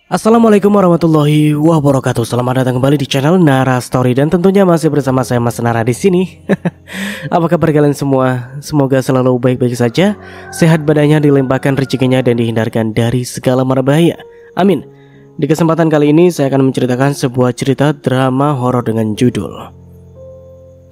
Assalamualaikum warahmatullahi wabarakatuh. Selamat datang kembali di channel Nara Story dan tentunya masih bersama saya Mas Nara di sini. Apa kabar kalian semua? Semoga selalu baik-baik saja, sehat badannya, dilimpahkan rezekinya dan dihindarkan dari segala mara bahaya. Amin. Di kesempatan kali ini saya akan menceritakan sebuah cerita drama horor dengan judul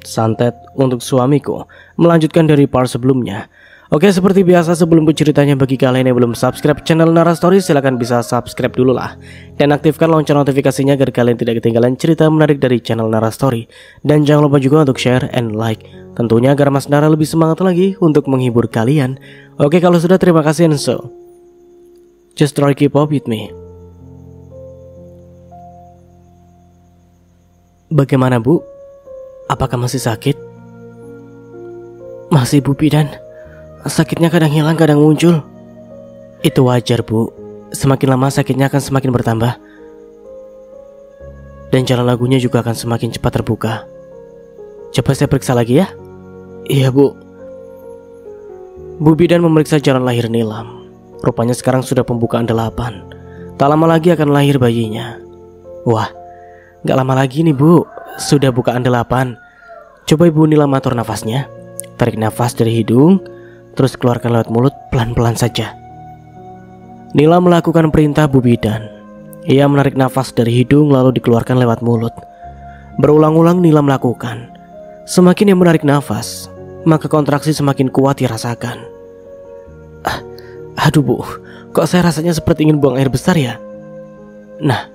Santet untuk Suamiku, melanjutkan dari part sebelumnya. Oke, seperti biasa sebelum ceritanya, bagi kalian yang belum subscribe channel Nara Story, silahkan bisa subscribe dulu lah dan aktifkan lonceng notifikasinya agar kalian tidak ketinggalan cerita menarik dari channel Nara Story. Dan jangan lupa juga untuk share and like, tentunya agar Mas Nara lebih semangat lagi untuk menghibur kalian. Oke, kalau sudah, terima kasih, and so just try keep up with me. Bagaimana, Bu? Apakah masih sakit? Masih, Bu Bidan. Sakitnya kadang hilang, kadang muncul. Itu wajar, Bu. Semakin lama sakitnya akan semakin bertambah. Dan jalan lagunya juga akan semakin cepat terbuka. Coba saya periksa lagi ya. Iya, Bu. Bu Bidan memeriksa jalan lahir Nilam. Rupanya sekarang sudah pembukaan 8. Tak lama lagi akan lahir bayinya. Wah, gak lama lagi nih, Bu. Sudah bukaan 8. Coba Ibu Nilam atur nafasnya. Tarik nafas dari hidung, terus keluarkan lewat mulut pelan-pelan saja. Nila melakukan perintah Bu Bidan. Ia menarik nafas dari hidung lalu dikeluarkan lewat mulut. Berulang-ulang Nila melakukan. Semakin ia menarik nafas, maka kontraksi semakin kuat dirasakan. Aduh, Bu, kok saya rasanya seperti ingin buang air besar ya? Nah,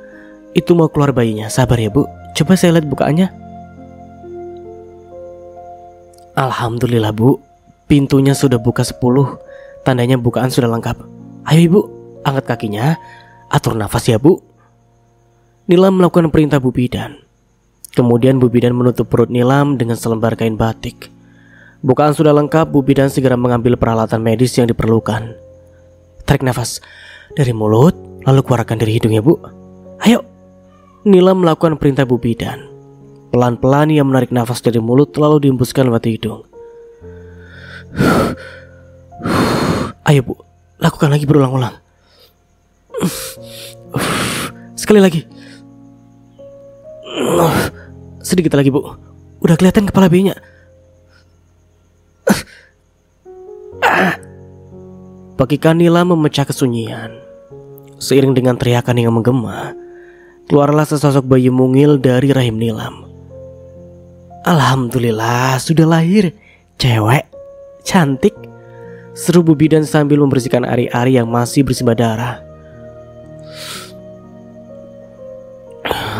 itu mau keluar bayinya. Sabar ya, Bu. Coba saya lihat bukaannya. Alhamdulillah, Bu. Pintunya sudah buka 10. Tandanya bukaan sudah lengkap. Ayo Ibu, angkat kakinya. Atur nafas ya, Bu. Nilam melakukan perintah Bu Bidan. Kemudian Bu Bidan menutup perut Nilam dengan selembar kain batik. Bukaan sudah lengkap. Bu Bidan segera mengambil peralatan medis yang diperlukan. Tarik nafas dari mulut, lalu keluarkan dari hidung ya, Bu. Ayo. Nilam melakukan perintah Bu Bidan. Pelan-pelan ia menarik nafas dari mulut lalu dihembuskan lewat hidung. Ayo, Bu, lakukan lagi berulang-ulang. Sekali lagi. Sedikit lagi, Bu. Udah kelihatan kepala bayinya. Pakikan Nila memecah kesunyian. Seiring dengan teriakan yang menggema, keluarlah sesosok bayi mungil dari rahim Nilam. Alhamdulillah, sudah lahir. Cewek cantik, seru Bu Bidan sambil membersihkan ari-ari yang masih bersimbah darah.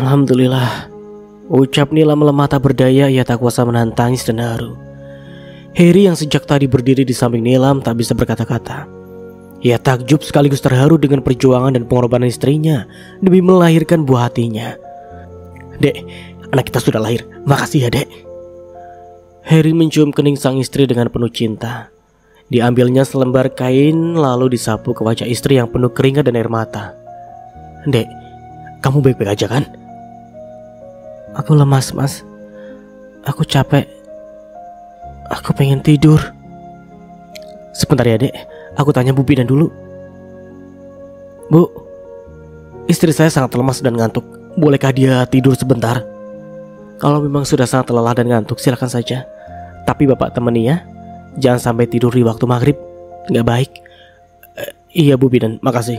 Alhamdulillah, ucap Nila melemah tak berdaya. Ia tak kuasa menahan tangis dan haru. Heri yang sejak tadi berdiri di samping Nilam tak bisa berkata-kata. Ia takjub sekaligus terharu dengan perjuangan dan pengorbanan istrinya demi melahirkan buah hatinya. Dek, anak kita sudah lahir. Makasih ya, Dek. Heri mencium kening sang istri dengan penuh cinta. Diambilnya selembar kain lalu disapu ke wajah istri yang penuh keringat dan air mata. Dek, kamu baik-baik aja kan? Aku lemas, Mas. Aku capek. Aku pengen tidur. Sebentar ya, Dek. Aku tanya Bu Bidan dulu. Bu, istri saya sangat lemas dan ngantuk. Bolehkah dia tidur sebentar? Kalau memang sudah sangat lelah dan ngantuk, silakan saja. Tapi Bapak temani ya. Jangan sampai tidur di waktu maghrib. Nggak baik. Iya Bu Bidan, makasih.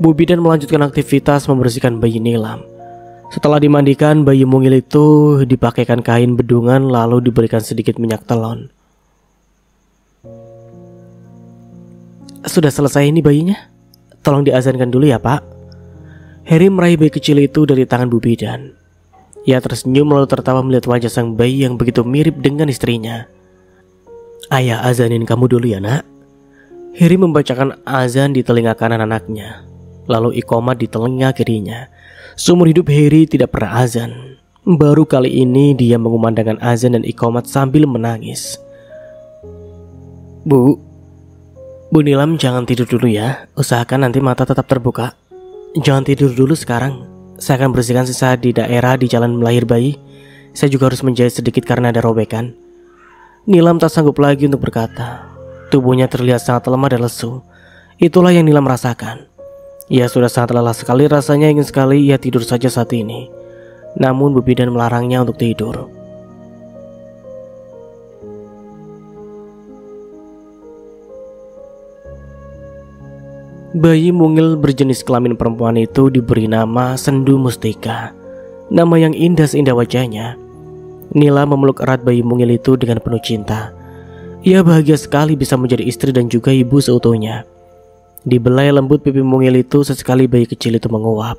Bu Bidan melanjutkan aktivitas membersihkan bayi Nilam. Setelah dimandikan, bayi mungil itu dipakaikan kain bedungan lalu diberikan sedikit minyak telon. Sudah selesai ini bayinya? Tolong diazankan dulu ya, Pak. Heri meraih bayi kecil itu dari tangan Bu Bidan. Ia tersenyum lalu tertawa melihat wajah sang bayi yang begitu mirip dengan istrinya. Ayah azanin kamu dulu ya, Nak. Heri membacakan azan di telinga kanan anaknya, lalu iqomat di telinga kirinya. Seumur hidup Heri tidak pernah azan. Baru kali ini dia mengumandangkan azan dan iqomat sambil menangis. Bu Nilam, jangan tidur dulu ya. Usahakan nanti mata tetap terbuka. Jangan tidur dulu sekarang. Saya akan bersihkan sisa di daerah di jalan melahir bayi. Saya juga harus menjahit sedikit karena ada robekan. Nilam tak sanggup lagi untuk berkata. Tubuhnya terlihat sangat lemah dan lesu. Itulah yang Nilam rasakan. Ia sudah sangat lelah sekali, rasanya ingin sekali ia tidur saja saat ini. Namun Bu Bidan melarangnya untuk tidur. Bayi mungil berjenis kelamin perempuan itu diberi nama Sendu Mustika. Nama yang indah seindah wajahnya. Nila memeluk erat bayi mungil itu dengan penuh cinta. Ia bahagia sekali bisa menjadi istri dan juga ibu seutuhnya. Di belai lembut pipi mungil itu sesekali bayi kecil itu menguap.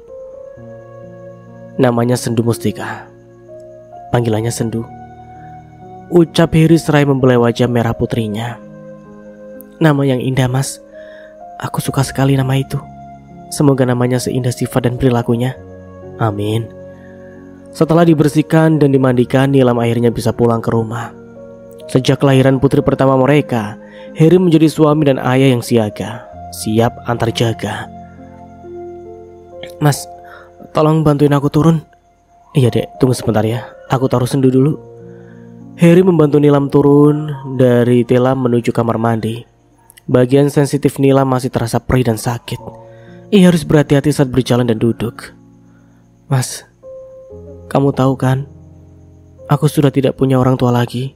Namanya Sendu Mustika. Panggilannya Sendu, ucap Heri serai membelai wajah merah putrinya. Nama yang indah, Mas. Aku suka sekali nama itu. Semoga namanya seindah sifat dan perilakunya. Amin. Setelah dibersihkan dan dimandikan, Nilam akhirnya bisa pulang ke rumah. Sejak kelahiran putri pertama mereka, Heri menjadi suami dan ayah yang siaga, siap antar jaga. Mas, tolong bantuin aku turun. Iya dek, tunggu sebentar ya, aku taruh Sendu dulu. Heri membantu Nilam turun dari tilam menuju kamar mandi. Bagian sensitif Nilam masih terasa perih dan sakit. Ia harus berhati-hati saat berjalan dan duduk. Mas, kamu tahu kan, aku sudah tidak punya orang tua lagi.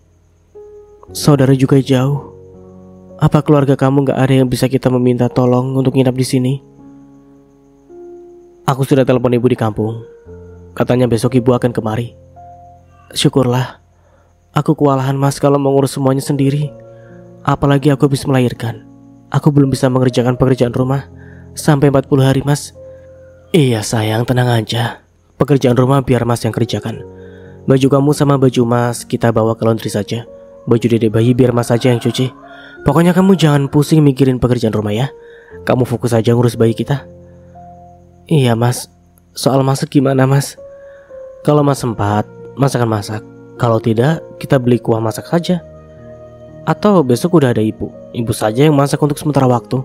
Saudara juga jauh. Apa keluarga kamu gak ada yang bisa kita meminta tolong untuk nginap di sini? Aku sudah telepon ibu di kampung. Katanya besok ibu akan kemari. Syukurlah. Aku kewalahan Mas kalau mengurus semuanya sendiri. Apalagi aku habis melahirkan. Aku belum bisa mengerjakan pekerjaan rumah sampai 40 hari Mas. Iya sayang, tenang aja. Pekerjaan rumah biar Mas yang kerjakan. Baju kamu sama baju Mas kita bawa ke laundry saja. Baju dedek bayi biar Mas saja yang cuci. Pokoknya kamu jangan pusing mikirin pekerjaan rumah ya. Kamu fokus aja ngurus bayi kita. Iya Mas. Soal masak gimana Mas? Kalau Mas sempat, Mas akan masak. Kalau tidak, kita beli kuah masak saja. Atau besok udah ada ibu saja yang masak untuk sementara waktu.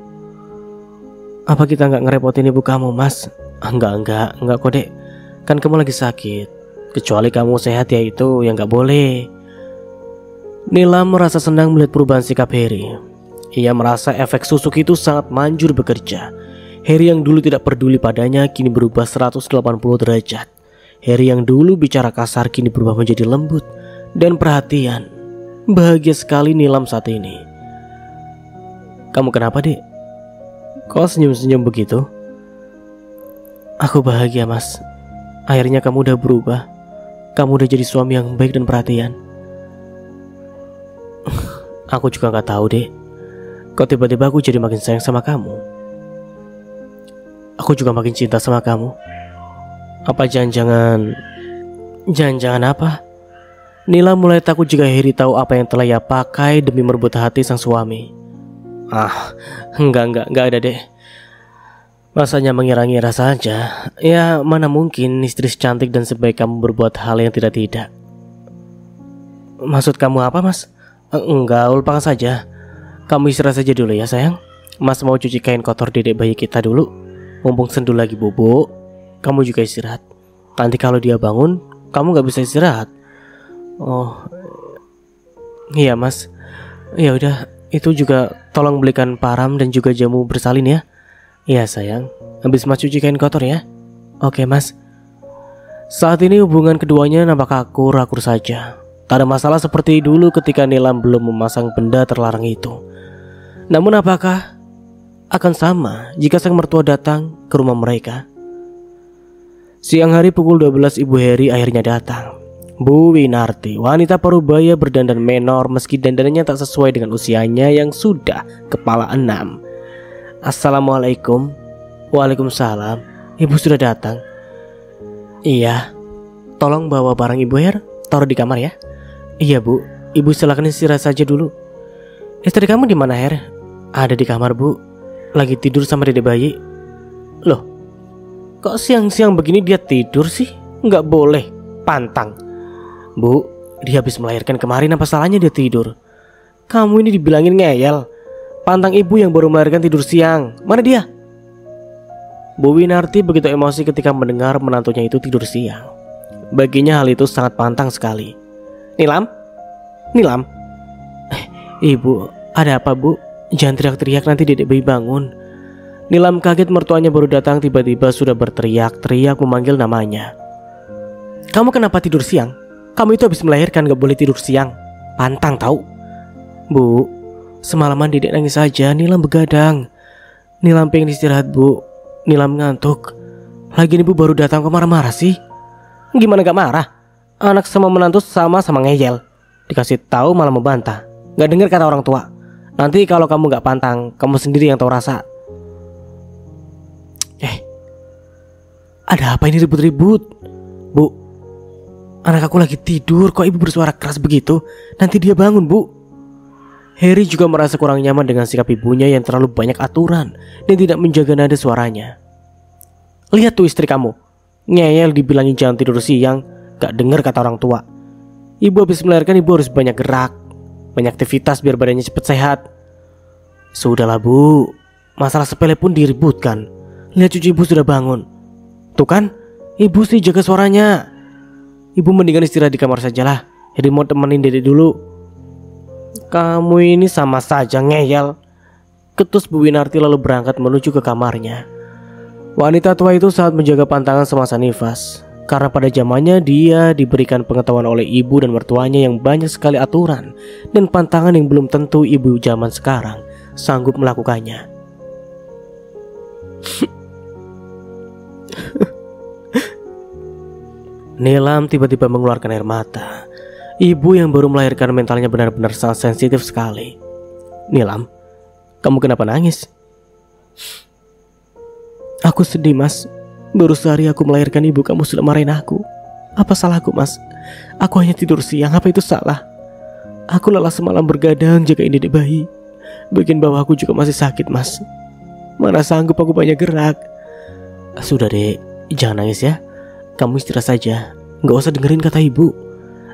Apa kita gak ngerepotin ibu kamu Mas? Enggak kok dek. Kan kamu lagi sakit. Kecuali kamu sehat ya itu yang gak boleh. Nilam merasa senang melihat perubahan sikap Heri. Ia merasa efek susuk itu sangat manjur bekerja. Heri yang dulu tidak peduli padanya kini berubah 180 derajat. Heri yang dulu bicara kasar kini berubah menjadi lembut dan perhatian. Bahagia sekali Nilam saat ini. Kamu kenapa dek? Kok senyum-senyum begitu? Aku bahagia Mas. Akhirnya kamu udah berubah. Kamu udah jadi suami yang baik dan perhatian. Aku juga gak tahu deh. Kok tiba-tiba aku jadi makin sayang sama kamu. Aku juga makin cinta sama kamu. Apa jangan-jangan apa? Nila mulai takut jika Heri tahu apa yang telah ia pakai demi merebut hati sang suami. Enggak ada deh. Rasanya mengira-ngira saja. Ya mana mungkin istri secantik dan sebaik kamu berbuat hal yang tidak-tidak. Maksud kamu apa Mas? Enggak, lupakan saja. Kamu istirahat saja dulu ya sayang. Mas mau cuci kain kotor dedek bayi kita dulu. Mumpung Sendu lagi bobo, kamu juga istirahat. Nanti kalau dia bangun, kamu gak bisa istirahat. Oh, iya Mas. Ya udah, itu juga tolong belikan param dan juga jamu bersalin ya. Iya sayang. Habis Mas cuci kain kotor ya. Oke Mas. Saat ini hubungan keduanya nampak akur saja. Tak ada masalah seperti dulu ketika Nilam belum memasang benda terlarang itu. Namun apakah akan sama jika sang mertua datang ke rumah mereka? Siang hari pukul 12 Ibu Heri akhirnya datang. Bu Winarti, wanita parubaya berdandan menor meski dandanannya tak sesuai dengan usianya yang sudah kepala 6. Assalamualaikum. Waalaikumsalam. Ibu sudah datang. Iya. Tolong bawa barang Ibu Her, taruh di kamar ya. Iya Bu, Ibu silakan istirahat saja dulu. Istri kamu di mana Her? Ada di kamar Bu, lagi tidur sama dedek bayi. Loh, kok siang-siang begini dia tidur sih? Nggak boleh, pantang. Bu, dia habis melahirkan kemarin, apa salahnya dia tidur? Kamu ini dibilangin ngeyel. Pantang ibu yang baru melahirkan tidur siang. Mana dia? Bu Winarti begitu emosi ketika mendengar menantunya itu tidur siang. Baginya hal itu sangat pantang sekali. Nilam? Ibu, ada apa Bu? Jangan teriak-teriak nanti dedek bayi bangun. Nilam kaget mertuanya baru datang tiba-tiba sudah berteriak-teriak memanggil namanya. "Kamu kenapa tidur siang? Kamu itu habis melahirkan, gak boleh tidur siang. Pantang tahu." "Bu, semalaman Dedek nangis saja, Nilam begadang. Nilam pengen istirahat, Bu. Nilam ngantuk. Lagian Ibu baru datang kok marah-marah sih?" "Gimana gak marah? Anak sama menantu sama-sama ngeyel. Dikasih tahu malah membantah. Gak dengar kata orang tua. Nanti kalau kamu gak pantang, kamu sendiri yang tahu rasa." Ada apa ini ribut-ribut? "Bu, anak aku lagi tidur, kok Ibu bersuara keras begitu? Nanti dia bangun, Bu." Harry juga merasa kurang nyaman dengan sikap ibunya yang terlalu banyak aturan dan tidak menjaga nada suaranya. "Lihat tuh istri kamu, ngeyel dibilangin jangan tidur siang, gak dengar kata orang tua. Ibu habis melahirkan, Ibu harus banyak gerak, banyak aktivitas biar badannya cepat sehat." "Sudahlah, Bu, masalah sepele pun diributkan. Lihat cucu Ibu sudah bangun. Tuh kan, Ibu sih jaga suaranya. Ibu mendingan istirahat di kamar sajalah. Jadi mau temenin Dedek dulu." "Kamu ini sama saja ngeyel," ketus Bu Winarti lalu berangkat menuju ke kamarnya. Wanita tua itu saat menjaga pantangan semasa nifas, karena pada zamannya dia diberikan pengetahuan oleh ibu dan mertuanya yang banyak sekali aturan dan pantangan yang belum tentu ibu zaman sekarang sanggup melakukannya. Nilam tiba-tiba mengeluarkan air mata. Ibu yang baru melahirkan mentalnya benar-benar sangat sensitif sekali. "Nilam, kamu kenapa nangis?" "Aku sedih, Mas. Baru sehari aku melahirkan ibu kamu sudah marahin aku. Apa salahku, Mas? Aku hanya tidur siang, apa itu salah? Aku lelah semalam bergadang jagain Dedek bayi. Bagian bawah aku juga masih sakit, Mas. Mana sanggup aku banyak gerak." "Sudah, Dek, jangan nangis ya. Kamu istirahat saja, gak usah dengerin kata ibu.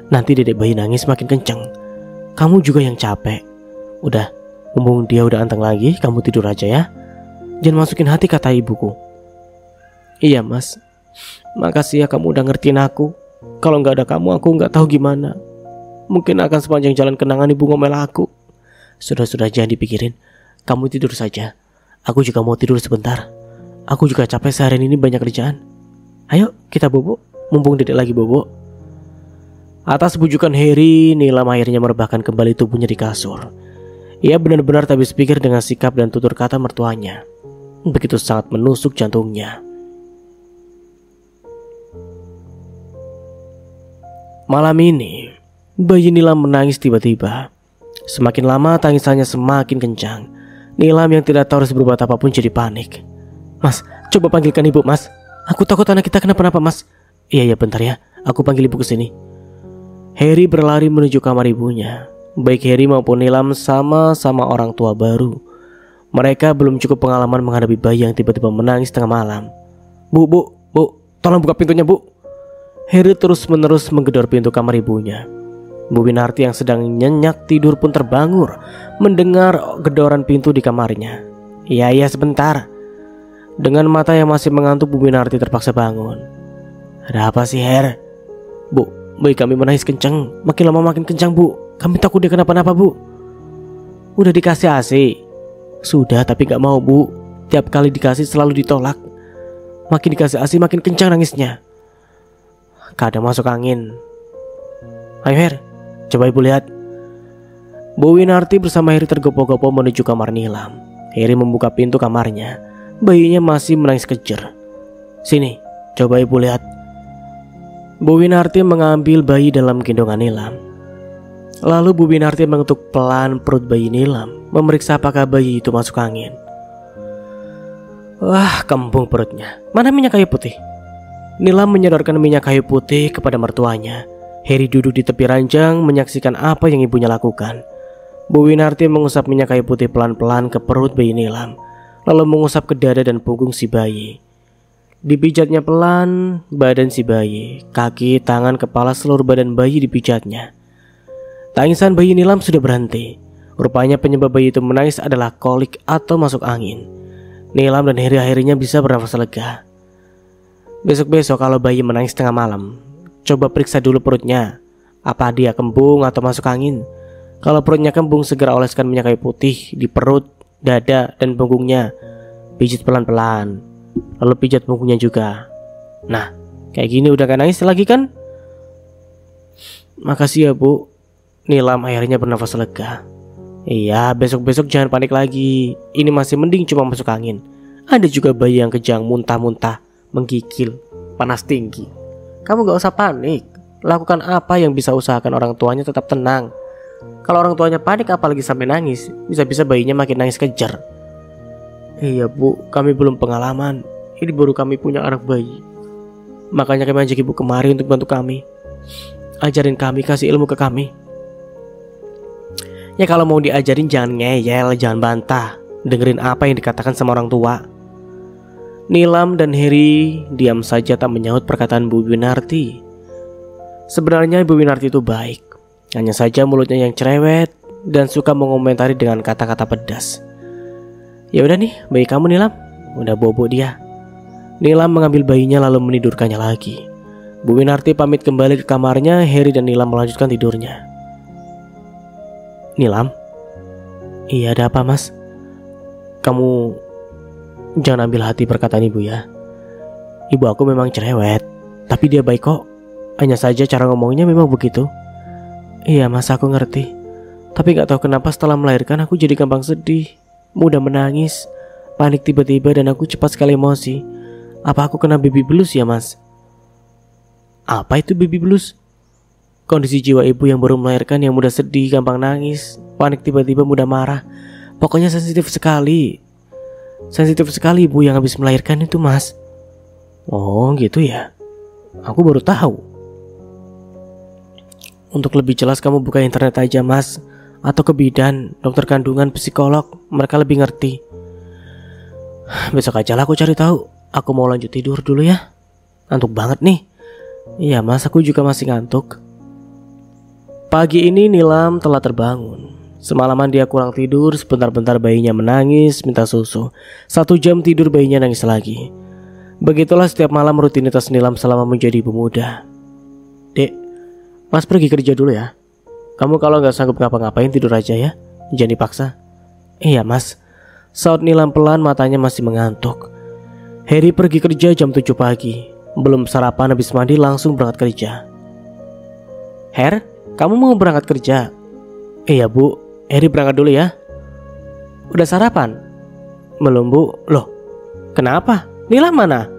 Nanti Dedek bayi nangis makin kencang. Kamu juga yang capek. Udah, mumpung dia udah anteng lagi, kamu tidur aja ya. Jangan masukin hati kata ibuku." "Iya, Mas. Makasih ya kamu udah ngertiin aku. Kalau gak ada kamu aku gak tahu gimana. Mungkin akan sepanjang jalan kenangan ibu ngomel aku." Sudah, jangan dipikirin. Kamu tidur saja. Aku juga mau tidur sebentar. Aku juga capek seharian ini banyak kerjaan. Ayo kita bobo, mumpung Dedek lagi bobo." Atas bujukan Harry, Nilam akhirnya merebahkan kembali tubuhnya di kasur. Ia benar-benar tak habis pikir dengan sikap dan tutur kata mertuanya. Begitu sangat menusuk jantungnya. Malam ini, bayi Nilam menangis tiba-tiba. Semakin lama tangisannya semakin kencang. Nilam yang tidak tahu harus berbuat apapun jadi panik. "Mas, coba panggilkan ibu, Mas. Aku takut anak kita kenapa-napa, Mas." Iya, bentar ya. Aku panggil ibu ke sini." Harry berlari menuju kamar ibunya. Baik Harry maupun Nilam sama-sama orang tua baru. Mereka belum cukup pengalaman menghadapi bayi yang tiba-tiba menangis tengah malam. Bu, tolong buka pintunya, Bu." Harry terus-menerus menggedor pintu kamar ibunya. Bu Winarti yang sedang nyenyak tidur pun terbangun mendengar gedoran pintu di kamarnya. Iya, sebentar." Dengan mata yang masih mengantuk, Bu Winarti terpaksa bangun. "Ada apa sih, Her?" "Bu, bayi kami menangis kencang. Makin lama makin kencang, Bu. Kami takut dia kenapa-napa, Bu." "Udah dikasih ASI?" "Sudah, tapi gak mau, Bu. Tiap kali dikasih selalu ditolak. Makin dikasih ASI makin kencang nangisnya. Kadang masuk angin." "Ayo, Her, coba Ibu lihat." Bu Winarti bersama Harry tergopoh-gopoh menuju kamar Nilam. Harry membuka pintu kamarnya. Bayinya masih menangis kejer. "Sini, coba Ibu lihat." Bu Winarti mengambil bayi dalam gendongan Nilam. Lalu Bu Winarti mengetuk pelan perut bayi Nilam, memeriksa apakah bayi itu masuk angin. Wah, kembung perutnya. "Mana minyak kayu putih?" Nilam menyodorkan minyak kayu putih kepada mertuanya. Harry duduk di tepi ranjang menyaksikan apa yang ibunya lakukan. Bu Winarti mengusap minyak kayu putih pelan-pelan ke perut bayi Nilam, lalu mengusap ke dada dan punggung si bayi. Dipijatnya pelan badan si bayi, kaki, tangan, kepala, seluruh badan bayi dipijatnya. Tangisan bayi Nilam sudah berhenti. Rupanya penyebab bayi itu menangis adalah kolik atau masuk angin. Nilam dan Harry akhirnya bisa bernafas lega. "Besok-besok kalau bayi menangis tengah malam, coba periksa dulu perutnya. Apa dia kembung atau masuk angin? Kalau perutnya kembung, segera oleskan minyak kayu putih di perut, dada, dan punggungnya. Pijit pelan-pelan, lalu pijat punggungnya juga. Nah, kayak gini udah gak nangis lagi kan? Makasih ya Bu. Nilam akhirnya bernafas lega. Iya, besok-besok jangan panik lagi. Ini masih mending cuma masuk angin. Ada juga bayi yang kejang, muntah-muntah, menggigil, panas tinggi. Kamu gak usah panik. Lakukan apa yang bisa usahakan orang tuanya tetap tenang. Kalau orang tuanya panik apalagi sampai nangis, bisa-bisa bayinya makin nangis kejar. Iya Bu, kami belum pengalaman. Ini baru kami punya anak bayi. Makanya kami ajak ibu kemari untuk bantu kami. Ajarin kami, kasih ilmu ke kami. Ya kalau mau diajarin jangan ngeyel, jangan bantah. Dengerin apa yang dikatakan sama orang tua. Nilam dan Heri diam saja tak menyaut perkataan Bu Winarti. Sebenarnya Ibu Winarti itu baik. Hanya saja mulutnya yang cerewet dan suka mengomentari dengan kata-kata pedas. Ya udah nih, bayi kamu Nilam, udah bobo dia. Nilam mengambil bayinya lalu menidurkannya lagi. Bu Winarti pamit kembali ke kamarnya. Heri dan Nilam melanjutkan tidurnya. Nilam, iya ada apa Mas? Kamu jangan ambil hati perkataan ibu ya. Ibu aku memang cerewet, tapi dia baik kok. Hanya saja cara ngomongnya memang begitu. Iya Mas, aku ngerti. Tapi gak tahu kenapa setelah melahirkan aku jadi gampang sedih, mudah menangis, panik tiba-tiba, dan aku cepat sekali emosi. Apa aku kena baby blues ya Mas? Apa itu baby blues? Kondisi jiwa ibu yang baru melahirkan yang mudah sedih, gampang nangis, panik tiba-tiba, mudah marah. Pokoknya sensitif sekali. Sensitif sekali ibu yang habis melahirkan itu Mas. Oh gitu ya. Aku baru tahu. Untuk lebih jelas kamu buka internet aja Mas. Atau ke bidan, dokter kandungan, psikolog. Mereka lebih ngerti. Besok aja lah aku cari tahu. Aku mau lanjut tidur dulu ya. Ngantuk banget nih. Iya Mas, aku juga masih ngantuk. Pagi ini Nilam telah terbangun. Semalaman dia kurang tidur. Sebentar-bentar bayinya menangis, minta susu. 1 jam tidur bayinya nangis lagi. Begitulah setiap malam rutinitas Nilam selama menjadi ibu muda. Dek, Mas pergi kerja dulu ya. Kamu kalau gak sanggup ngapa-ngapain tidur aja ya. Jangan dipaksa. Iya Mas, saut Nilam pelan, matanya masih mengantuk. Heri pergi kerja jam 7 pagi. Belum sarapan, habis mandi langsung berangkat kerja. Her, kamu mau berangkat kerja? Iya Bu, Heri berangkat dulu ya. Udah sarapan? Belum Bu. Loh, kenapa? Nilam mana?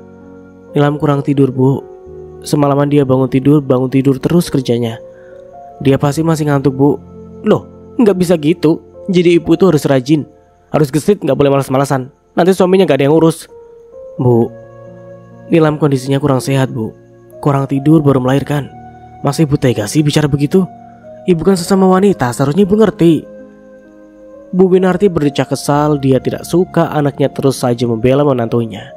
Nilam kurang tidur Bu. Semalaman dia bangun tidur terus kerjanya. Dia pasti masih ngantuk Bu. Loh, gak bisa gitu. Jadi ibu tuh harus rajin, harus gesit, gak boleh malas-malasan. Nanti suaminya gak ada yang urus. Bu, Nilam kondisinya kurang sehat Bu. Kurang tidur, baru melahirkan. Masa ibu tega sih bicara begitu? Ibu kan sesama wanita, seharusnya ibu ngerti. Bu Winarti berdecak kesal. Dia tidak suka anaknya terus saja membela menantunya.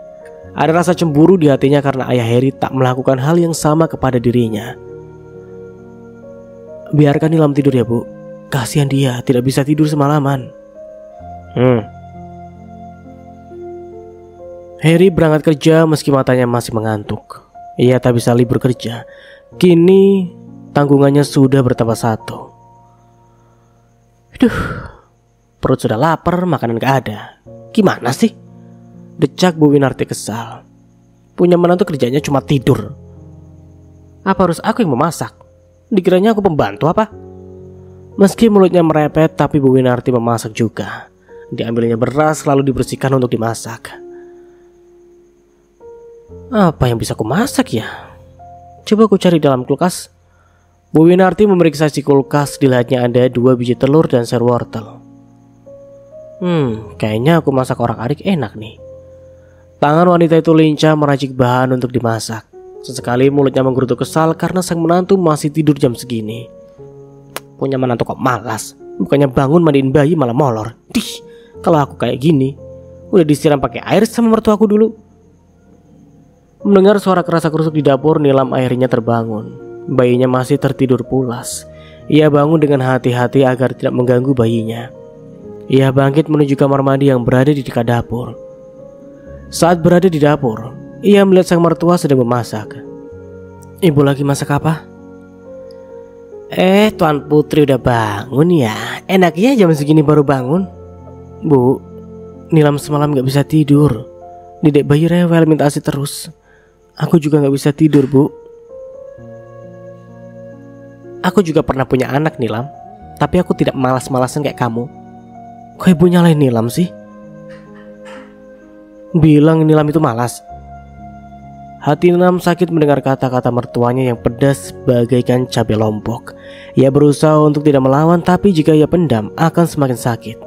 Ada rasa cemburu di hatinya karena ayah Heri tak melakukan hal yang sama kepada dirinya. Biarkan Nilam tidur ya Bu. Kasihan dia, tidak bisa tidur semalaman. Heri berangkat kerja meski matanya masih mengantuk. Ia tak bisa libur kerja. Kini tanggungannya sudah bertambah 1. Perut sudah lapar, makanan gak ada. Gimana sih? Decak Bu Winarti kesal. Punya menantu kerjanya cuma tidur. Apa harus aku yang memasak? Dikiranya aku pembantu apa? Meski mulutnya merepet, tapi Bu Winarti memasak juga. Diambilnya beras lalu dibersihkan untuk dimasak. Apa yang bisa aku masak ya? Coba aku cari dalam kulkas. Bu Winarti memeriksa si kulkas. Dilihatnya ada 2 biji telur dan sayur wortel. Kayaknya aku masak orak-arik enak nih. Tangan wanita itu lincah meracik bahan untuk dimasak. Sesekali mulutnya menggerutu kesal karena sang menantu masih tidur jam segini. Punya menantu kok malas. Bukannya bangun mandiin bayi malah molor. Dih, kalau aku kayak gini udah disiram pakai air sama mertuaku dulu. Mendengar suara kerasa-kerusuk di dapur, Nilam akhirnya terbangun. Bayinya masih tertidur pulas. Ia bangun dengan hati-hati agar tidak mengganggu bayinya. Ia bangkit menuju kamar mandi yang berada di dekat dapur. Saat berada di dapur, ia melihat sang mertua sedang memasak. Ibu lagi masak apa? Tuan Putri udah bangun ya. Enaknya jam segini baru bangun. Bu, Nilam semalam gak bisa tidur. Dedek bayi rewel minta ASI terus. Aku juga gak bisa tidur, Bu. Aku juga pernah punya anak, Nilam. Tapi aku tidak malas-malasan kayak kamu. Kok ibu nyalain Nilam sih? Bilang Nilam itu malas. Hati Nilam sakit mendengar kata-kata mertuanya yang pedas bagaikan cabai lombok. Ia berusaha untuk tidak melawan, tapi jika ia pendam akan semakin sakit.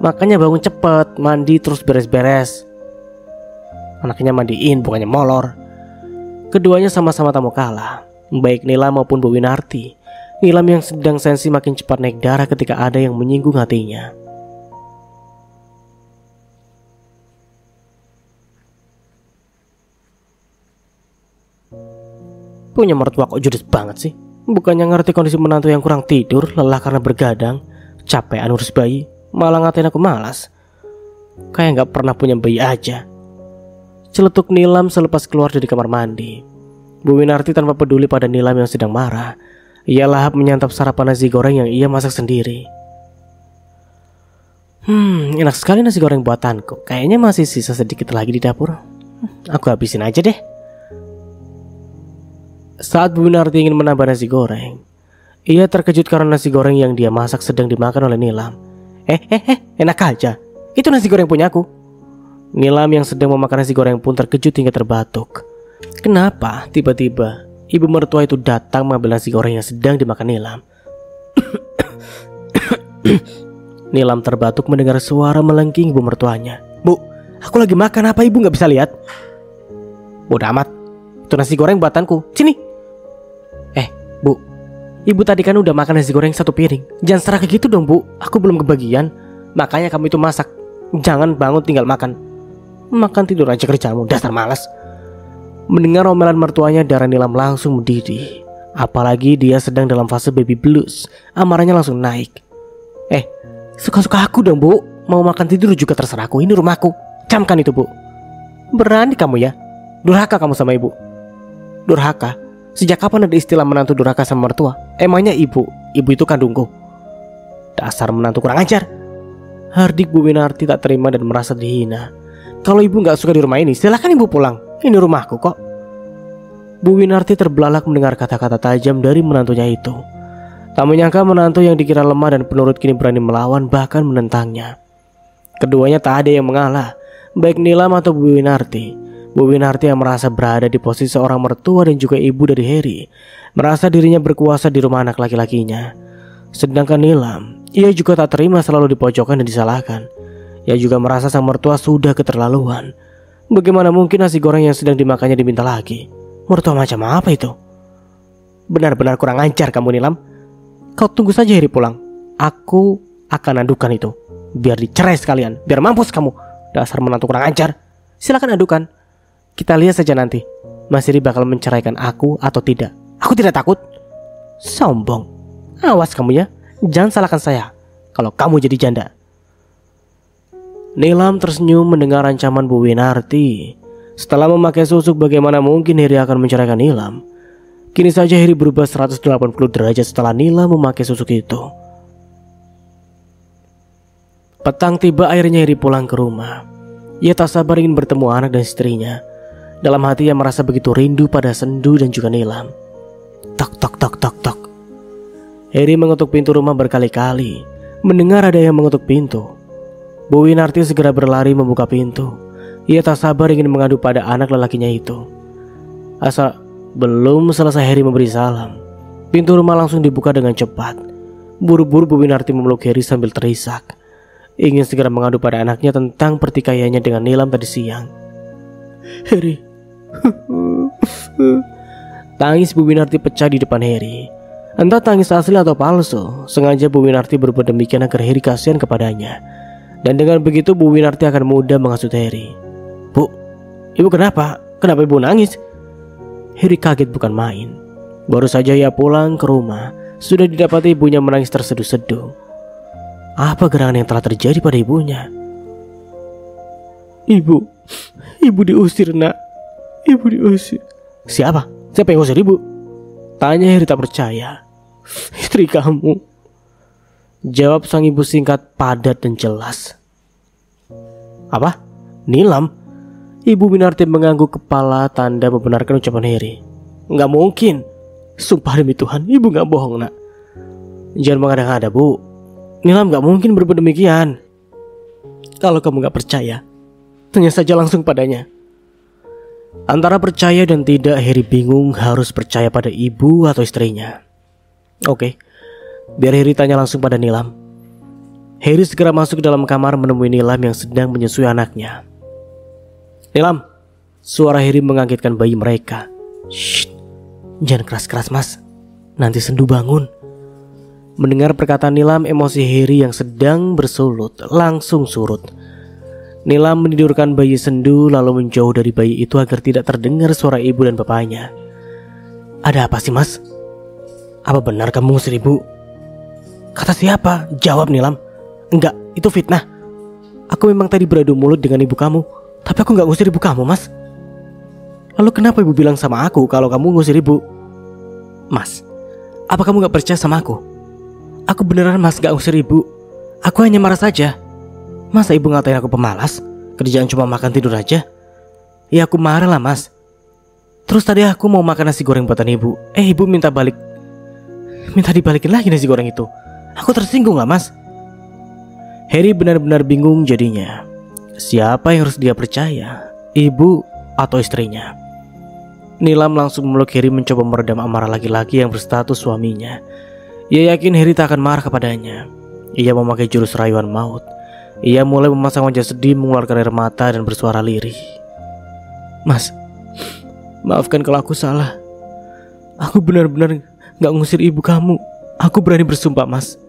Makanya bangun cepat, mandi terus beres-beres. Anaknya mandiin bukannya molor. Keduanya sama-sama tak mau kalah, baik Nilam maupun Bu Winarti. Nilam yang sedang sensi makin cepat naik darah ketika ada yang menyinggung hatinya. Punya mertua kok judes banget sih. Bukannya ngerti kondisi menantu yang kurang tidur, lelah karena bergadang, capean urus bayi, malah ngatain aku malas. Kayak gak pernah punya bayi aja. Celetuk Nilam selepas keluar dari kamar mandi. Bu Winarti tanpa peduli pada Nilam yang sedang marah. Ia lahap menyantap sarapan nasi goreng yang ia masak sendiri. Enak sekali nasi goreng buatanku. Kayaknya masih sisa sedikit lagi di dapur. Aku habisin aja deh. Saat Bu Winarti ingin menambah nasi goreng, ia terkejut karena nasi goreng yang dia masak sedang dimakan oleh Nilam. Enak aja. Itu nasi goreng punya aku. Nilam yang sedang memakan nasi goreng pun terkejut hingga terbatuk. Kenapa tiba-tiba ibu mertua itu datang mengambil nasi goreng yang sedang dimakan Nilam? Nilam terbatuk mendengar suara melengking ibu mertuanya. Bu, aku lagi makan, apa ibu gak bisa lihat? Bodoh amat. Itu nasi goreng buatanku. Sini. Bu, ibu tadi kan udah makan nasi goreng 1 piring. Jangan serakah gitu dong, Bu. Aku belum kebagian. Makanya kamu itu masak. Jangan bangun tinggal makan. Makan tidur aja kerjamu, dasar malas. Mendengar omelan mertuanya, darah Nilam langsung mendidih. Apalagi dia sedang dalam fase baby blues. Amarahnya langsung naik. Suka-suka aku dong, Bu. Mau makan tidur juga terserah aku. Ini rumahku. Camkan itu, Bu. Berani kamu ya. Durhaka kamu sama ibu. Durhaka? Sejak kapan ada istilah menantu durhaka sama mertua? Emangnya ibu itu kandungku? Dasar menantu kurang ajar. Hardik Bu Winarti tak terima dan merasa dihina. Kalau ibu gak suka di rumah ini, silakan ibu pulang. Ini rumahku kok. Bu Winarti terbelalak mendengar kata-kata tajam dari menantunya itu. Tak menyangka menantu yang dikira lemah dan penurut kini berani melawan, bahkan menentangnya. Keduanya tak ada yang mengalah, baik Nilam atau Bu Winarti. Bu Winarti yang merasa berada di posisi seorang mertua dan juga ibu dari Heri, merasa dirinya berkuasa di rumah anak laki-lakinya. Sedangkan Nilam, ia juga tak terima selalu dipojokkan dan disalahkan. Ia juga merasa sang mertua sudah keterlaluan. Bagaimana mungkin nasi goreng yang sedang dimakannya diminta lagi? Mertua macam apa itu? Benar-benar kurang ajar kamu, Nilam. Kau tunggu saja Heri pulang. Aku akan adukan itu. Biar dicerai sekalian, biar mampus kamu. Dasar menantu kurang ajar. Silakan adukan. Kita lihat saja nanti, Mas Heri bakal menceraikan aku atau tidak. Aku tidak takut. Sombong. Awas kamu ya, jangan salahkan saya kalau kamu jadi janda. Nilam tersenyum mendengar ancaman Bu Winarti. Setelah memakai susuk, bagaimana mungkin Heri akan menceraikan Nilam? Kini saja Heri berubah 180 derajat setelah Nilam memakai susuk itu. Petang tiba, akhirnya Heri pulang ke rumah. Ia tak sabar ingin bertemu anak dan istrinya. Dalam hati ia merasa begitu rindu pada Sendu dan juga Nilam. Tok tok tok tok tok. Heri mengetuk pintu rumah berkali-kali. Mendengar ada yang mengetuk pintu, Bu Winarti segera berlari membuka pintu. Ia tak sabar ingin mengadu pada anak lelakinya itu. Belum selesai Heri memberi salam, pintu rumah langsung dibuka dengan cepat. Buru-buru Bu Winarti memeluk Heri sambil terisak, ingin segera mengadu pada anaknya tentang pertikaiannya dengan Nilam tadi siang. Heri. Tangis Bu Winarti pecah di depan Heri. Entah tangis asli atau palsu, sengaja Bu Winarti berbuat demikian agar Heri kasihan kepadanya. Dan dengan begitu Bu Winarti akan mudah menghasut Heri. Bu, ibu kenapa? Kenapa ibu nangis? Heri kaget bukan main. Baru saja ia pulang ke rumah, sudah didapati ibunya menangis terseduh-seduh. Apa gerangan yang telah terjadi pada ibunya? Ibu diusir, nak. Ibu diusir. Siapa? Siapa yang usir ibu? Tanya Heri tak percaya. Istri kamu. Jawab sang ibu singkat, padat dan jelas. Apa? Nilam? Ibu Winarti mengangguk kepala tanda membenarkan ucapan Heri. Nggak mungkin. Sumpah demi Tuhan, ibu nggak bohong nak. Jangan mengada-ngada bu. Nilam nggak mungkin berbuat demikian. Kalau kamu nggak percaya, tanya saja langsung padanya. Antara percaya dan tidak, Heri bingung harus percaya pada ibu atau istrinya. Oke, biar Heri tanya langsung pada Nilam. Heri segera masuk ke dalam kamar menemui Nilam yang sedang menyusui anaknya. Nilam, suara Heri mengagetkan bayi mereka. Shh, jangan keras-keras mas, nanti Sendu bangun. Mendengar perkataan Nilam, emosi Heri yang sedang bersulut langsung surut. Nilam menidurkan bayi Sendu lalu menjauh dari bayi itu agar tidak terdengar suara ibu dan bapaknya. Ada apa sih mas? Apa benar kamu ngusir ibu? Kata siapa? Jawab Nilam. Enggak, itu fitnah. Aku memang tadi beradu mulut dengan ibu kamu, tapi aku gak ngusir ibu kamu mas. Lalu kenapa ibu bilang sama aku kalau kamu ngusir ibu? Mas, apa kamu gak percaya sama aku? Aku beneran mas gak ngusir ibu. Aku hanya marah saja. Masa ibu ngatain aku pemalas? Kerjaan cuma makan tidur aja? Ya aku marah lah mas. Terus tadi aku mau makan nasi goreng buatan ibu. Ibu minta dibalikin lagi nasi goreng itu. Aku tersinggung lah mas. Heri benar-benar bingung jadinya. Siapa yang harus dia percaya? Ibu atau istrinya? Nilam langsung memeluk Heri mencoba meredam amarah laki-laki yang berstatus suaminya. Ia yakin Heri tak akan marah kepadanya. Ia memakai jurus rayuan maut. Ia mulai memasang wajah sedih, mengeluarkan air mata dan bersuara lirih. Mas, maafkan kalau aku salah. Aku benar-benar gak ngusir ibu kamu. Aku berani bersumpah mas.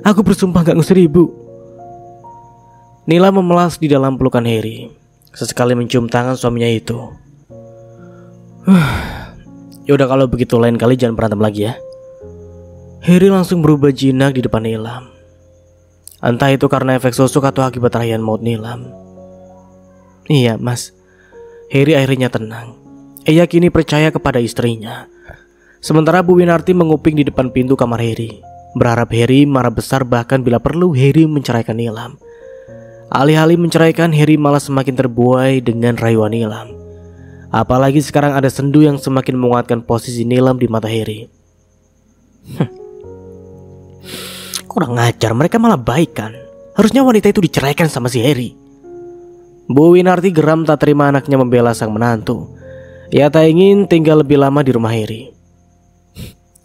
Aku bersumpah gak ngusir ibu. Nilam memelas di dalam pelukan Heri, sesekali mencium tangan suaminya itu. Yaudah kalau begitu lain kali jangan berantem lagi ya. Heri langsung berubah jinak di depan Nilam. Entah itu karena efek susuk atau akibat rayuan maut Nilam. Iya mas. Heri akhirnya tenang. Ia kini percaya kepada istrinya. Sementara Bu Winarti menguping di depan pintu kamar Heri, berharap Heri marah besar, bahkan bila perlu Heri menceraikan Nilam. Alih-alih menceraikan, Heri malah semakin terbuai dengan rayuan Nilam. Apalagi sekarang ada Sendu yang semakin menguatkan posisi Nilam di mata Heri. Kurang ajar, mereka malah baik kan. Harusnya wanita itu diceraikan sama si Heri. Bu Winarti geram tak terima anaknya membela sang menantu. Ia tak ingin tinggal lebih lama di rumah Heri.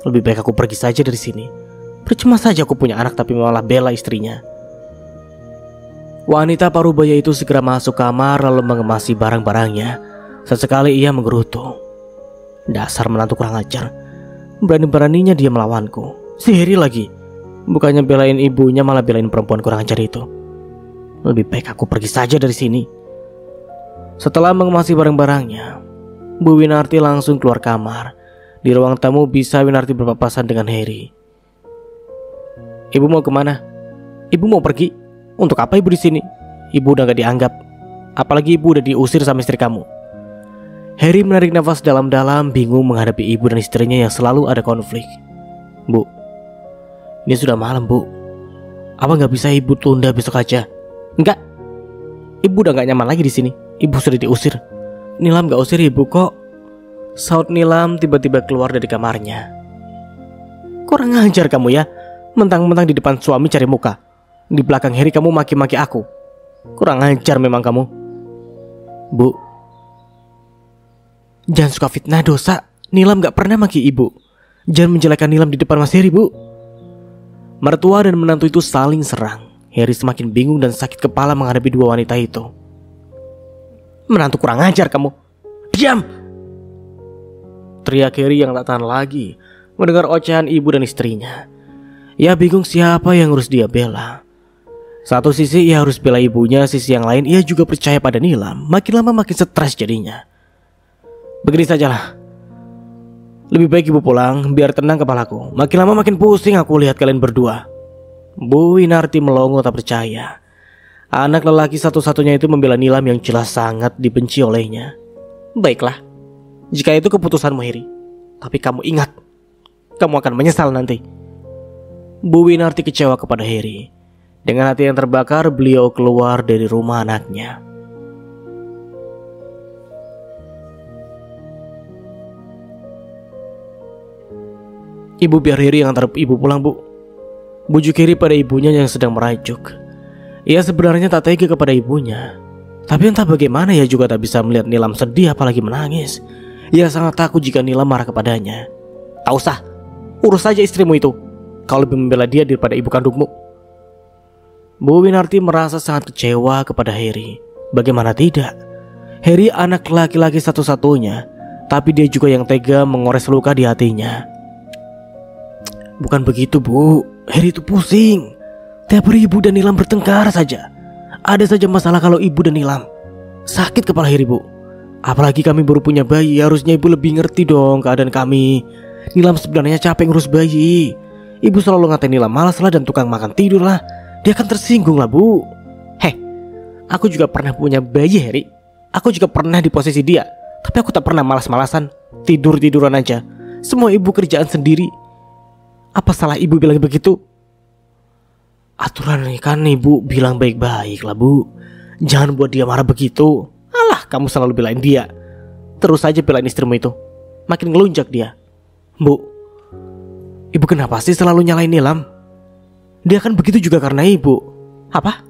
Lebih baik aku pergi saja dari sini. Percuma saja aku punya anak tapi malah bela istrinya. Wanita parubaya itu segera masuk kamar lalu mengemasi barang-barangnya. Sesekali ia menggerutu. Dasar menantu kurang ajar. Berani-beraninya dia melawanku. Si Heri lagi. Bukannya belain ibunya malah belain perempuan kurang ajar itu. Lebih baik aku pergi saja dari sini. Setelah mengemasi barang-barangnya, Bu Winarti langsung keluar kamar. Di ruang tamu bisa Winarti berpapasan dengan Heri. Ibu mau kemana? Ibu mau pergi? Untuk apa ibu di sini? Ibu udah gak dianggap. Apalagi ibu udah diusir sama istri kamu. Heri menarik nafas dalam-dalam, bingung menghadapi ibu dan istrinya yang selalu ada konflik. Bu, ini sudah malam bu. Apa gak bisa ibu tunda besok aja? Enggak. Ibu udah gak nyaman lagi di sini. Ibu sudah diusir. Nilam gak usir ibu kok. Saut Nilam tiba-tiba keluar dari kamarnya. Kurang ajar kamu ya. Mentang-mentang di depan suami cari muka. Di belakang Heri kamu maki-maki aku. Kurang ajar memang kamu. Bu, jangan suka fitnah, dosa. Nilam gak pernah maki ibu. Jangan menjelekkan Nilam di depan Mas Heri bu. Mertua dan menantu itu saling serang. Heri semakin bingung dan sakit kepala menghadapi dua wanita itu. Menantu kurang ajar kamu. Diam! Teriak Heri yang tak tahan lagi mendengar ocehan ibu dan istrinya. Ia bingung siapa yang harus dia bela. Satu sisi ia harus bela ibunya, sisi yang lain ia juga percaya pada Nilam. Makin lama makin stres jadinya. Begini sajalah. Lebih baik ibu pulang, biar tenang kepalaku. Makin lama makin pusing aku lihat kalian berdua. Bu Winarti melongo tak percaya. Anak lelaki satu-satunya itu membela Nilam yang jelas sangat dibenci olehnya. Baiklah, jika itu keputusanmu Heri. Tapi kamu ingat, kamu akan menyesal nanti. Bu Winarti kecewa kepada Heri. Dengan hati yang terbakar, beliau keluar dari rumah anaknya. Ibu, biar Heri yang antar ibu pulang, Bu. Bujuk Heri pada ibunya yang sedang merajuk. Ia sebenarnya tak tega kepada ibunya, tapi entah bagaimana ia juga tak bisa melihat Nilam sedih apalagi menangis. Ia sangat takut jika Nilam marah kepadanya. Tak usah, urus saja istrimu itu. Kau lebih membela dia daripada ibu kandungmu. Bu Winarti merasa sangat kecewa kepada Heri. Bagaimana tidak? Heri anak laki-laki satu-satunya, tapi dia juga yang tega mengores luka di hatinya. Bukan begitu, Bu. Heri itu pusing. Tiap hari ibu dan Nilam bertengkar saja. Ada saja masalah kalau ibu dan Nilam. Sakit kepala Heri, Bu. Apalagi kami baru punya bayi. Harusnya ibu lebih ngerti dong keadaan kami. Nilam sebenarnya capek ngurus bayi. Ibu selalu ngatain Nilam malas lah dan tukang makan tidur lah. Dia kan tersinggung lah, Bu. Heh, aku juga pernah punya bayi, Heri. Aku juga pernah di posisi dia. Tapi aku tak pernah malas-malasan, tidur-tiduran aja. Semua ibu kerjaan sendiri. Apa salah ibu bilang begitu? Aturan ini kan ibu bilang baik-baik lah, Bu. Jangan buat dia marah begitu. Alah, kamu selalu belain dia. Terus aja belain istrimu itu. Makin ngelunjak dia. Bu, ibu kenapa sih selalu nyalain Nilam? Dia kan begitu juga karena ibu. Apa?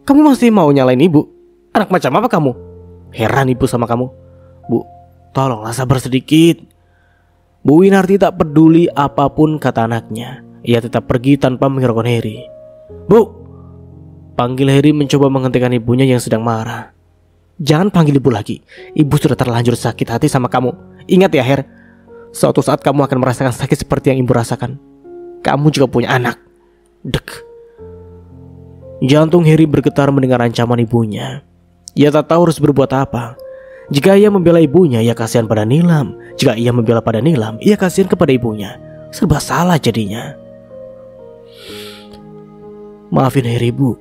Kamu masih mau nyalain ibu? Anak macam apa kamu? Heran ibu sama kamu. Bu, tolonglah sabar sedikit. Bu Winarti tak peduli apapun kata anaknya. Ia tetap pergi tanpa menghiraukan Heri. Bu, panggil Heri mencoba menghentikan ibunya yang sedang marah. Jangan panggil ibu lagi. Ibu sudah terlanjur sakit hati sama kamu. Ingat ya, Her, suatu saat kamu akan merasakan sakit seperti yang ibu rasakan. Kamu juga punya anak. Dek. Jantung Heri bergetar mendengar ancaman ibunya. Ia tak tahu harus berbuat apa. Jika ia membela ibunya, ia kasihan pada Nilam. Jika ia membela pada Nilam, ia kasihan kepada ibunya. Serba salah jadinya. Maafin Heri, Bu.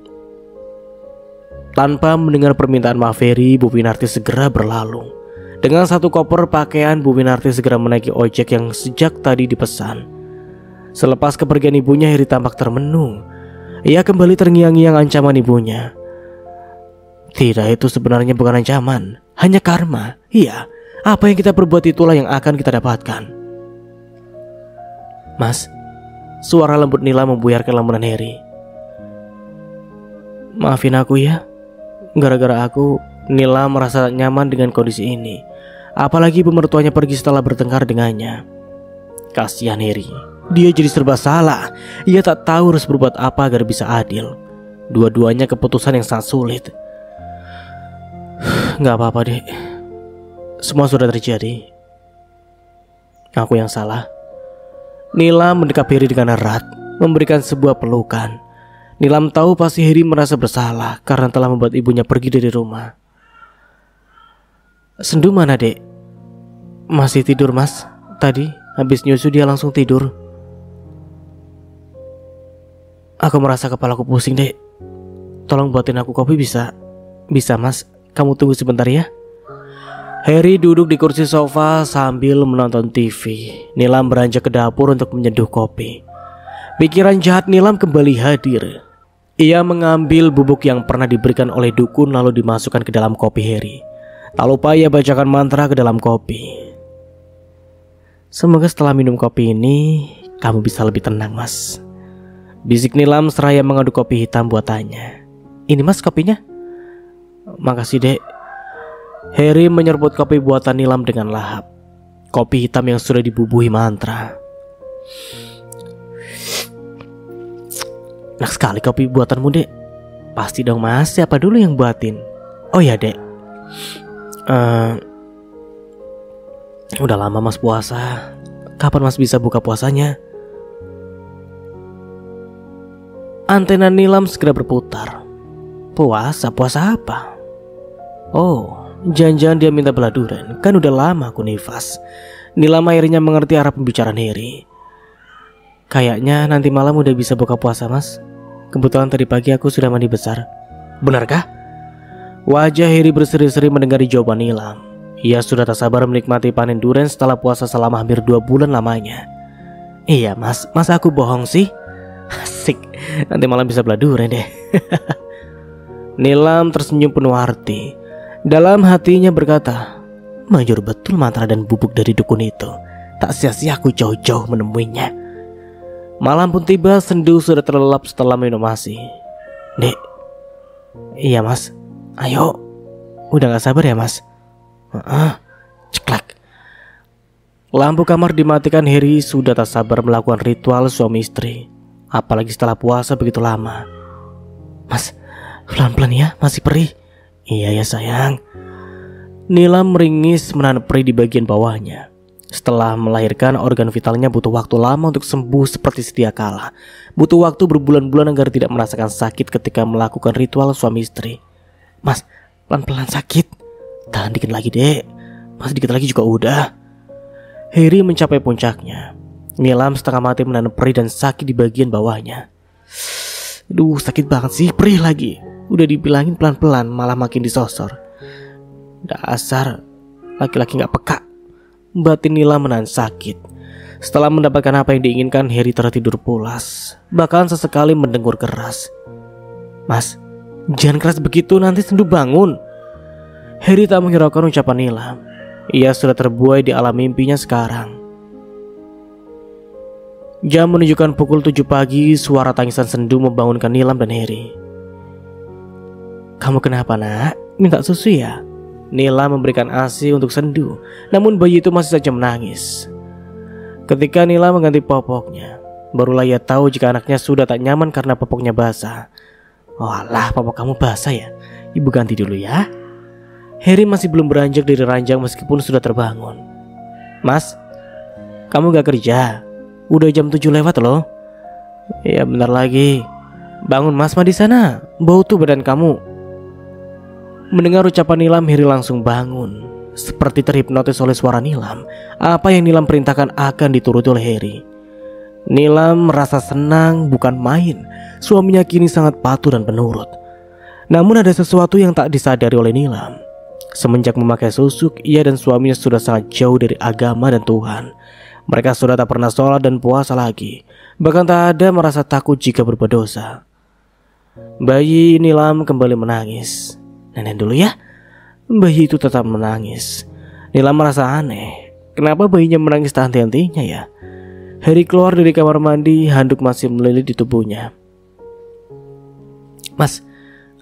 Tanpa mendengar permintaan maaf Heri, Bu Winarti segera berlalu. Dengan satu koper pakaian, Bu Winarti segera menaiki ojek yang sejak tadi dipesan. Selepas kepergian ibunya, Heri tampak termenung. Ia kembali terngiang-ngiang ancaman ibunya. Tidak, itu sebenarnya bukan ancaman, hanya karma. Iya, apa yang kita perbuat itulah yang akan kita dapatkan. Mas, suara lembut Nila membuyarkan lamunan Heri. Maafin aku ya. Gara-gara aku, Nila merasa nyaman dengan kondisi ini. Apalagi pemertuanya pergi setelah bertengkar dengannya. Kasihan Heri. Dia jadi serba salah. Ia tak tahu harus berbuat apa agar bisa adil. Dua-duanya keputusan yang sangat sulit. Gak apa-apa, Dek. Semua sudah terjadi. Aku yang salah. Nila mendekap Heri dengan erat, memberikan sebuah pelukan. Nilam tahu pasti Heri merasa bersalah karena telah membuat ibunya pergi dari rumah. Sendu mana, Dek? Masih tidur, Mas. Tadi habis nyusu dia langsung tidur. Aku merasa kepalaku pusing, Dek. Tolong buatin aku kopi bisa? Bisa, Mas. Kamu tunggu sebentar ya. Heri duduk di kursi sofa sambil menonton TV. Nilam beranjak ke dapur untuk menyeduh kopi. Pikiran jahat Nilam kembali hadir. Ia mengambil bubuk yang pernah diberikan oleh dukun lalu dimasukkan ke dalam kopi Heri. Tak lupa ia bacakan mantra ke dalam kopi. Semoga setelah minum kopi ini kamu bisa lebih tenang, Mas. Bisik Nilam seraya mengaduk kopi hitam buatannya. Ini, Mas, kopinya. Makasih, Dek. Heri menyeruput kopi buatan Nilam dengan lahap. Kopi hitam yang sudah dibubuhi mantra. Enak sekali kopi buatanmu, Dek. Pasti dong, Mas. Siapa dulu yang buatin? Oh ya, Dek. Udah lama Mas puasa. Kapan Mas bisa buka puasanya? Antena Nilam segera berputar. Puasa apa? Oh, jangan-jangan dia minta beladuran. Kan udah lama aku nifas. Nilam akhirnya mengerti arah pembicaraan Heri. Kayaknya nanti malam udah bisa buka puasa, Mas. Kebetulan tadi pagi aku sudah mandi besar. Benarkah? Wajah Heri berseri-seri mendengar jawaban Nilam. Ia sudah tak sabar menikmati panen durian setelah puasa selama hampir 2 bulan lamanya. Iya, Mas. Masa aku bohong sih? Asik, nanti malam bisa beladuran deh. Nilam tersenyum penuh arti. Dalam hatinya berkata, manjur betul mantra dan bubuk dari dukun itu. Tak sia-sia aku jauh-jauh menemuinya. Malam pun tiba, sendu sudah terlelap setelah minum asi. Dek. Iya mas. Ayo. Udah gak sabar ya mas? Ceklek. Lampu kamar dimatikan. Heri sudah tak sabar melakukan ritual suami istri. Apalagi setelah puasa begitu lama. Mas, pelan-pelan ya, masih perih. Iya ya sayang. Nilam meringis menahan perih di bagian bawahnya. Setelah melahirkan, organ vitalnya butuh waktu lama untuk sembuh seperti sedia kala. Butuh waktu berbulan-bulan agar tidak merasakan sakit ketika melakukan ritual suami istri. Mas, pelan-pelan sakit. Tahan dikit lagi dek. Mas dikit lagi juga udah. Heri mencapai puncaknya. Nilam setengah mati menahan perih dan sakit di bagian bawahnya. Aduh sakit banget sih, perih lagi. Udah dibilangin pelan-pelan malah makin disosor. Dasar laki-laki gak peka. Batin Nilam menahan sakit. Setelah mendapatkan apa yang diinginkan, Heri tertidur pulas. Bahkan sesekali mendengur keras. Mas, jangan keras begitu, nanti sendu bangun. Heri tak menghiraukan ucapan Nilam. Ia sudah terbuai di alam mimpinya sekarang. Jam menunjukkan pukul 7 pagi. Suara tangisan sendu membangunkan Nilam dan Heri. Kamu kenapa nak? Minta susu ya? Nilam memberikan ASI untuk sendu. Namun bayi itu masih saja menangis. Ketika Nilam mengganti popoknya, barulah ia tahu jika anaknya sudah tak nyaman karena popoknya basah. Walah, popok kamu basah ya? Ibu ganti dulu ya. Heri masih belum beranjak dari ranjang meskipun sudah terbangun. Mas, kamu gak kerja? Udah jam 7 lewat loh. Ya benar lagi. Bangun mas, mandi sana. Bau tuh badan kamu. Mendengar ucapan Nilam, Heri langsung bangun. Seperti terhipnotis oleh suara Nilam. Apa yang Nilam perintahkan akan dituruti oleh Heri. Nilam merasa senang bukan main. Suaminya kini sangat patuh dan penurut. Namun ada sesuatu yang tak disadari oleh Nilam. Semenjak memakai susuk, ia dan suaminya sudah sangat jauh dari agama dan Tuhan. Mereka sudah tak pernah sholat dan puasa lagi. Bahkan tak ada merasa takut jika berbuat dosa. Bayi Nilam kembali menangis. Nenek dulu ya. Bayi itu tetap menangis. Nilam merasa aneh. Kenapa bayinya menangis tak henti-hentinya ya? Heri keluar dari kamar mandi. Handuk masih melilit di tubuhnya. Mas,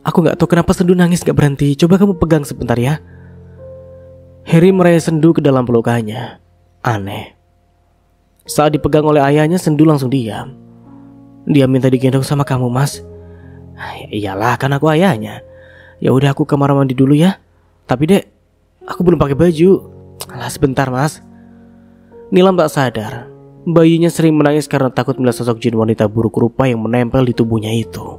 aku gak tahu kenapa sendu nangis gak berhenti. Coba kamu pegang sebentar ya. Heri meraih sendu ke dalam pelukannya. Aneh. Saat dipegang oleh ayahnya, sendu langsung diam. Dia minta digendong sama kamu mas. Iyalah kan aku ayahnya. Ya udah aku ke kamar mandi dulu ya. Tapi dek, aku belum pakai baju. Alah sebentar mas. Nilam tak sadar. Bayinya sering menangis karena takut melihat sosok jin wanita buruk rupa yang menempel di tubuhnya itu.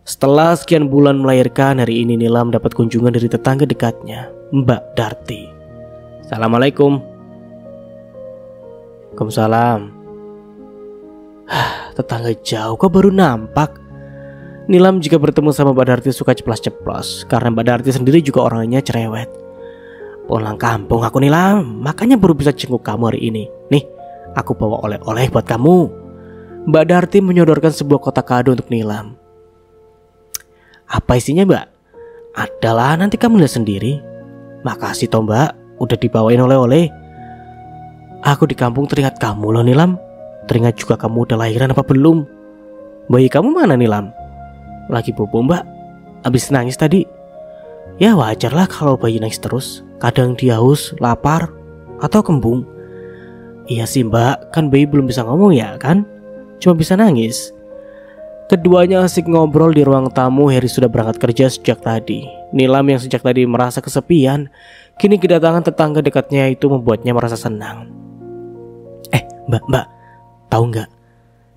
Setelah sekian bulan melahirkan, hari ini Nilam dapat kunjungan dari tetangga dekatnya, Mbak Darti. Assalamualaikum. Waalaikumsalam. Tetangga jauh kok baru nampak. Nilam jika bertemu sama Mbak Darti suka ceplas-ceplos, karena Mbak Darti sendiri juga orangnya cerewet. Pulang kampung aku Nilam, makanya baru bisa jenguk kamu hari ini. Nih, aku bawa oleh-oleh buat kamu. Mbak Darti menyodorkan sebuah kotak kado untuk Nilam. Apa isinya mbak? Adalah nanti kamu lihat sendiri. Makasih toh mbak, udah dibawain oleh-oleh. Aku di kampung teringat kamu loh Nilam. Teringat juga kamu udah lahiran apa belum. Bayi kamu mana Nilam? Lagi bobo mbak, habis nangis tadi. Ya wajar lah kalau bayi nangis terus. Kadang dia haus, lapar, atau kembung. Iya sih mbak, kan bayi belum bisa ngomong ya kan? Cuma bisa nangis. Keduanya asik ngobrol di ruang tamu. Heri sudah berangkat kerja sejak tadi. Nilam yang sejak tadi merasa kesepian, kini kedatangan tetangga dekatnya itu membuatnya merasa senang. Mbak, tahu nggak?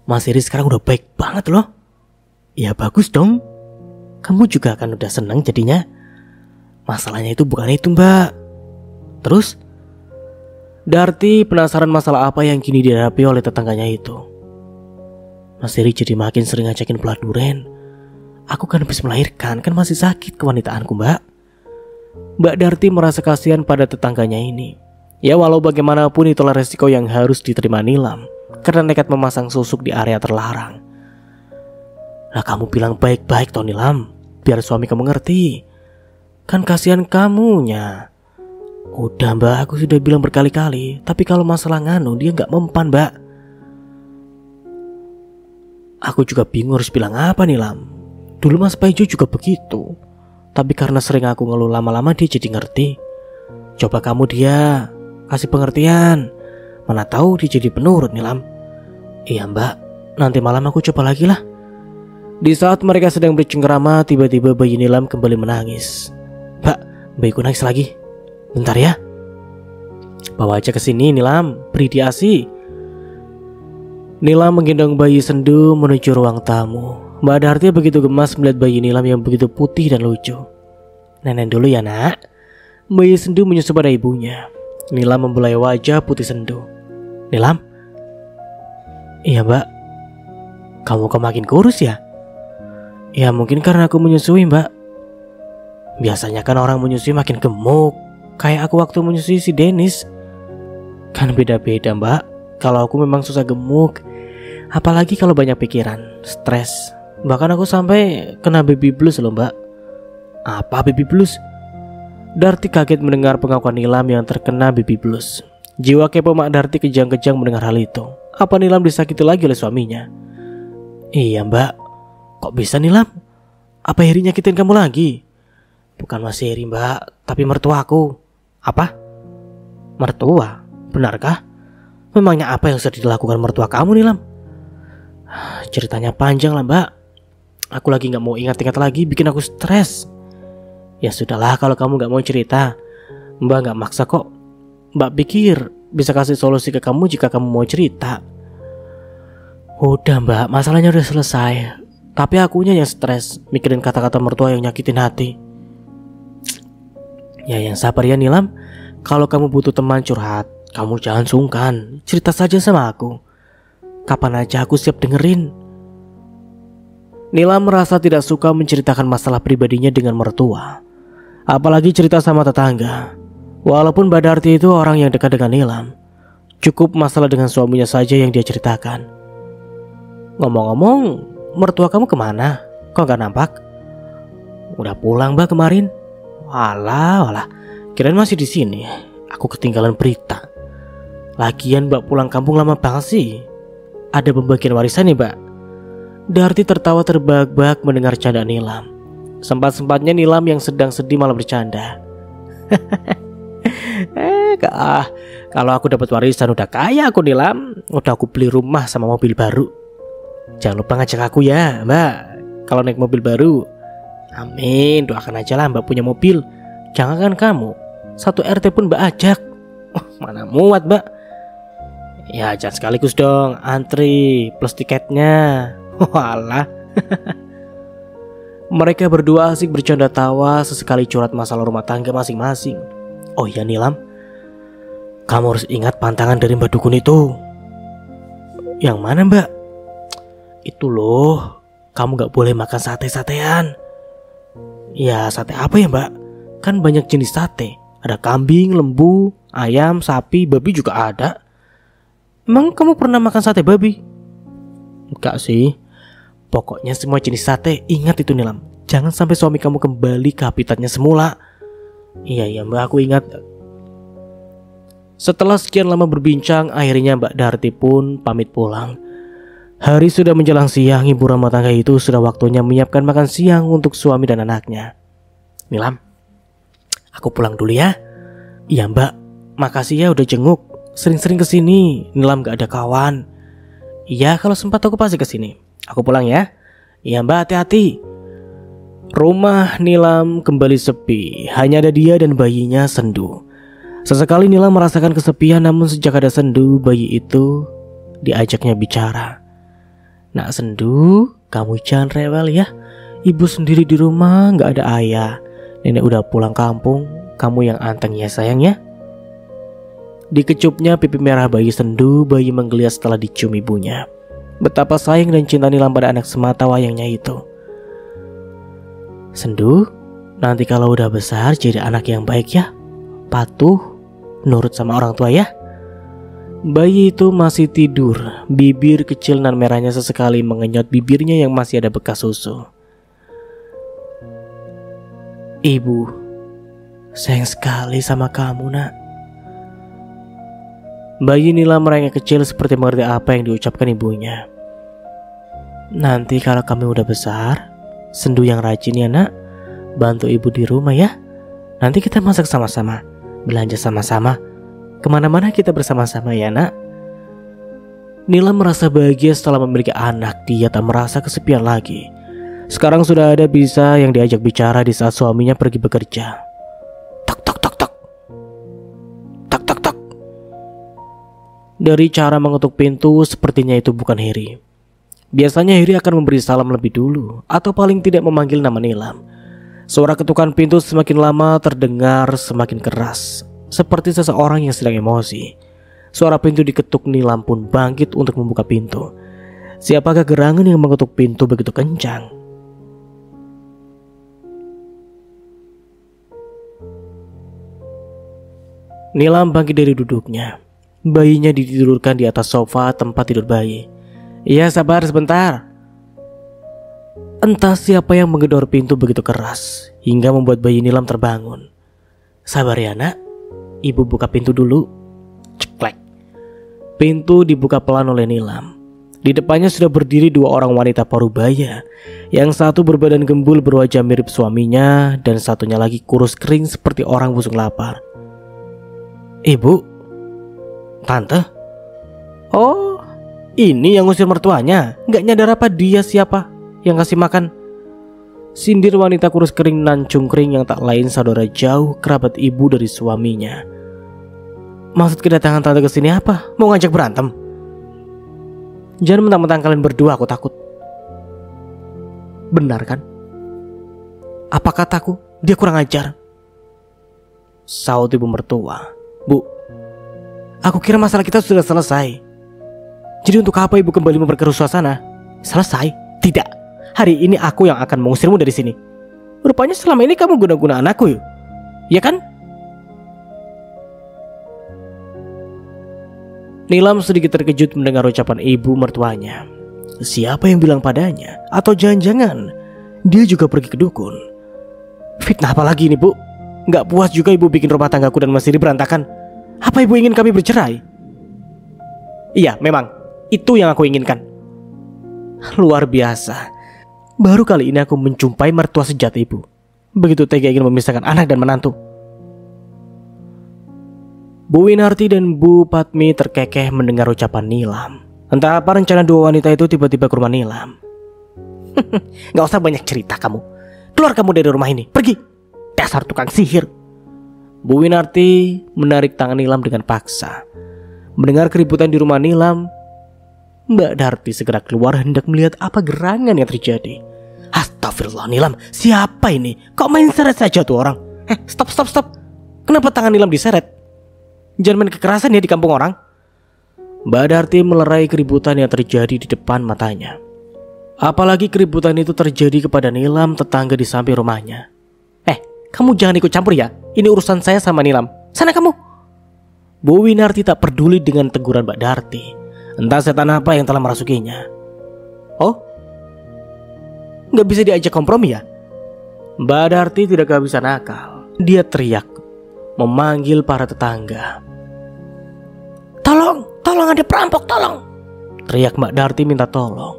Mas Heri sekarang udah baik banget loh. Ya bagus dong. Kamu juga akan udah senang jadinya. Masalahnya itu bukan itu mbak. Terus? Darti penasaran masalah apa yang kini dihadapi oleh tetangganya itu. Mas Heri jadi makin sering ngajakin peladuran. Aku kan habis melahirkan, kan masih sakit kewanitaanku mbak. Mbak Darti merasa kasihan pada tetangganya ini. Ya walau bagaimanapun itulah resiko yang harus diterima Nilam karena nekat memasang susuk di area terlarang. Nah kamu bilang baik-baik toh Nilam, biar suami kamu ngerti. Kan kasihan kamunya. Udah mbak, aku sudah bilang berkali-kali. Tapi kalau masalah nganu dia gak mempan mbak. Aku juga bingung harus bilang apa Nilam. Dulu Mas Paijo juga begitu. Tapi karena sering aku ngeluh lama-lama dia jadi ngerti. Coba kamu dia kasih pengertian. Mana tahu dia jadi penurut Nilam. Iya mbak, nanti malam aku coba lagi lah. Di saat mereka sedang bercengkerama, tiba-tiba bayi Nilam kembali menangis. Mbak, bayiku nangis lagi. Bentar ya. Bawa aja ke sini Nilam, beri dia ASI. Nilam menggendong bayi Sendu menuju ruang tamu. Mbak Darti begitu gemas melihat bayi Nilam yang begitu putih dan lucu. Nenek dulu ya nak. Bayi Sendu menyusu pada ibunya. Nilam membelai wajah putih Sendu. Nilam? Iya mbak. Kamu kok makin kurus ya? Ya mungkin karena aku menyusui mbak. Biasanya kan orang menyusui makin gemuk. Kayak aku waktu menyusui si Dennis. Kan beda-beda mbak. Kalau aku memang susah gemuk. Apalagi kalau banyak pikiran, stres. Bahkan aku sampai kena baby blues loh mbak. Apa baby blues? Darti kaget mendengar pengakuan Nilam yang terkena baby blues. Jiwa kepo Mak Darti kejang-kejang mendengar hal itu. Apa Nilam disakiti lagi oleh suaminya? Iya mbak. Kok bisa Nilam? Apa Heri nyakitin kamu lagi? Bukan Mas Heri mbak, tapi mertuaku. Apa? Mertua? Benarkah? Memangnya apa yang sudah dilakukan mertua kamu Nilam? Ceritanya panjang lah mbak. Aku lagi gak mau ingat-ingat lagi, bikin aku stres. Ya sudahlah kalau kamu gak mau cerita. Mbak gak maksa kok. Mbak pikir bisa kasih solusi ke kamu jika kamu mau cerita. Udah mbak, masalahnya udah selesai. Tapi akunya yang stres, mikirin kata-kata mertua yang nyakitin hati. Ya yang sabar ya Nilam. Kalau kamu butuh teman curhat, kamu jangan sungkan, cerita saja sama aku. Kapan aja aku siap dengerin. Nilam merasa tidak suka menceritakan masalah pribadinya dengan mertua, apalagi cerita sama tetangga. Walaupun Mbak Darti itu orang yang dekat dengan Nilam, cukup masalah dengan suaminya saja yang dia ceritakan. Ngomong-ngomong, mertua kamu kemana? Kok gak nampak? Udah pulang mbak kemarin. Walah, kirain masih di sini. Aku ketinggalan berita. Lagian mbak pulang kampung lama banget sih. Ada pembagian warisan nih mbak. Darti tertawa terbahak-bahak mendengar candaan Nilam. Sempat-sempatnya Nilam yang sedang sedih malah bercanda. Kalau aku dapat warisan udah kaya aku Nilam. Udah aku beli rumah sama mobil baru. Jangan lupa ngajak aku ya mbak kalau naik mobil baru. Amin, doakan aja lah mbak punya mobil. Jangankan kamu, satu RT pun mbak ajak. Mana muat mbak. Ya jangan sekaligus dong, antri plus tiketnya. Walah. Mereka berdua asik bercanda tawa, sesekali curhat masalah rumah tangga masing-masing. Oh iya Nilam, kamu harus ingat pantangan dari Mbak Dukun itu. Yang mana mbak? Itu loh, kamu gak boleh makan sate-satean. Ya sate apa ya mbak? Kan banyak jenis sate. Ada kambing, lembu, ayam, sapi, babi juga ada. Emang kamu pernah makan sate babi? Enggak sih. Pokoknya semua jenis sate, ingat itu Nilam. Jangan sampai suami kamu kembali ke habitatnya semula. Iya mbak, aku ingat. Setelah sekian lama berbincang, akhirnya Mbak Darti pun pamit pulang. Hari sudah menjelang siang, ibu rumah tangga itu sudah waktunya menyiapkan makan siang untuk suami dan anaknya. Nilam, aku pulang dulu ya. Iya mbak, makasih ya udah jenguk. Sering-sering kesini, Nilam gak ada kawan. Iya kalau sempat aku pasti kesini. Aku pulang ya. Iya mbak, hati-hati. Rumah Nilam kembali sepi. Hanya ada dia dan bayinya Sendu. Sesekali Nilam merasakan kesepian, namun sejak ada Sendu, bayi itu diajaknya bicara. Nak Sendu, kamu jangan rewel ya. Ibu sendiri di rumah, gak ada ayah. Nenek udah pulang kampung. Kamu yang anteng ya sayang ya. Dikecupnya pipi merah bayi Sendu, bayi menggeliat setelah dicium ibunya. Betapa sayang dan cinta Nilam pada anak semata wayangnya itu. Sendu, nanti kalau udah besar jadi anak yang baik ya. Patuh, nurut sama orang tua ya. Bayi itu masih tidur. Bibir kecil nan merahnya sesekali mengenyot bibirnya yang masih ada bekas susu. Ibu, sayang sekali sama kamu nak. Bayi Nilam merengek kecil seperti mengerti apa yang diucapkan ibunya. Nanti kalau kamu udah besar, sendu yang rajin ya nak. Bantu ibu di rumah ya. Nanti kita masak sama-sama, belanja sama-sama, kemana-mana kita bersama-sama ya nak. Nilam merasa bahagia setelah memiliki anak. Dia tak merasa kesepian lagi. Sekarang sudah ada bisa yang diajak bicara di saat suaminya pergi bekerja. Tak tak tak tak. Tak tak tak. Dari cara mengetuk pintu, sepertinya itu bukan Heri. Biasanya Heri akan memberi salam lebih dulu, atau paling tidak memanggil nama Nilam. Suara ketukan pintu semakin lama terdengar semakin keras, seperti seseorang yang sedang emosi. Suara pintu diketuk. Nilam pun bangkit untuk membuka pintu. Siapakah gerangan yang mengetuk pintu begitu kencang? Nilam bangkit dari duduknya. Bayinya ditidurkan di atas sofa tempat tidur bayi. Iya, sabar sebentar. Entah siapa yang menggedor pintu begitu keras hingga membuat bayi Nilam terbangun. Sabar ya nak, ibu buka pintu dulu. Ceklek. Pintu dibuka pelan oleh Nilam. Di depannya sudah berdiri dua orang wanita parubaya. Yang satu berbadan gembul berwajah mirip suaminya, dan satunya lagi kurus kering seperti orang busung lapar. Ibu, tante. Oh, ini yang ngusir mertuanya. Gak nyadar apa dia siapa yang kasih makan? Sindir wanita kurus kering nan cungkring yang tak lain saudara jauh kerabat ibu dari suaminya. Maksud kedatangan tante kesini apa? Mau ngajak berantem? Jangan mentang-mentang kalian berdua aku takut. Benar kan? Apa kataku? Dia kurang ajar. Saut ibu mertua. Bu, aku kira masalah kita sudah selesai. Jadi untuk apa ibu kembali memperkeruh suasana? Selesai? Tidak. Hari ini aku yang akan mengusirmu dari sini. Rupanya selama ini kamu guna-guna anakku, ya kan? Nilam sedikit terkejut mendengar ucapan ibu mertuanya. Siapa yang bilang padanya? Atau jangan-jangan dia juga pergi ke dukun? Fitnah apa lagi ini, Bu? Gak puas juga ibu bikin rumah tanggaku dan Mas Iri berantakan. Apa ibu ingin kami bercerai? Iya, memang itu yang aku inginkan. Luar biasa. Baru kali ini aku menjumpai mertua sejati ibu. Begitu tega ingin memisahkan anak dan menantu. Bu Winarti dan Bu Patmi terkekeh mendengar ucapan Nilam. Entah apa rencana dua wanita itu tiba-tiba ke rumah Nilam. Gak usah banyak cerita kamu. Keluar kamu dari rumah ini, pergi. Dasar tukang sihir. Bu Winarti menarik tangan Nilam dengan paksa. Mendengar keributan di rumah Nilam, Mbak Darti segera keluar hendak melihat apa gerangan yang terjadi. Astagfirullah Nilam, siapa ini? Kok main seret saja tuh orang? Stop. Kenapa tangan Nilam diseret? Jangan main kekerasan ya di kampung orang. Mbak Darti melerai keributan yang terjadi di depan matanya. Apalagi keributan itu terjadi kepada Nilam, tetangga di samping rumahnya. Kamu jangan ikut campur ya. Ini urusan saya sama Nilam. Sana kamu. Bu Winarti tak peduli dengan teguran Mbak Darti. Entah setan apa yang telah merasukinya. Oh? Gak bisa diajak kompromi ya? Mbak Darti tidak kehabisan akal. Dia teriak, memanggil para tetangga. Tolong ada perampok, tolong. Teriak Mbak Darti minta tolong.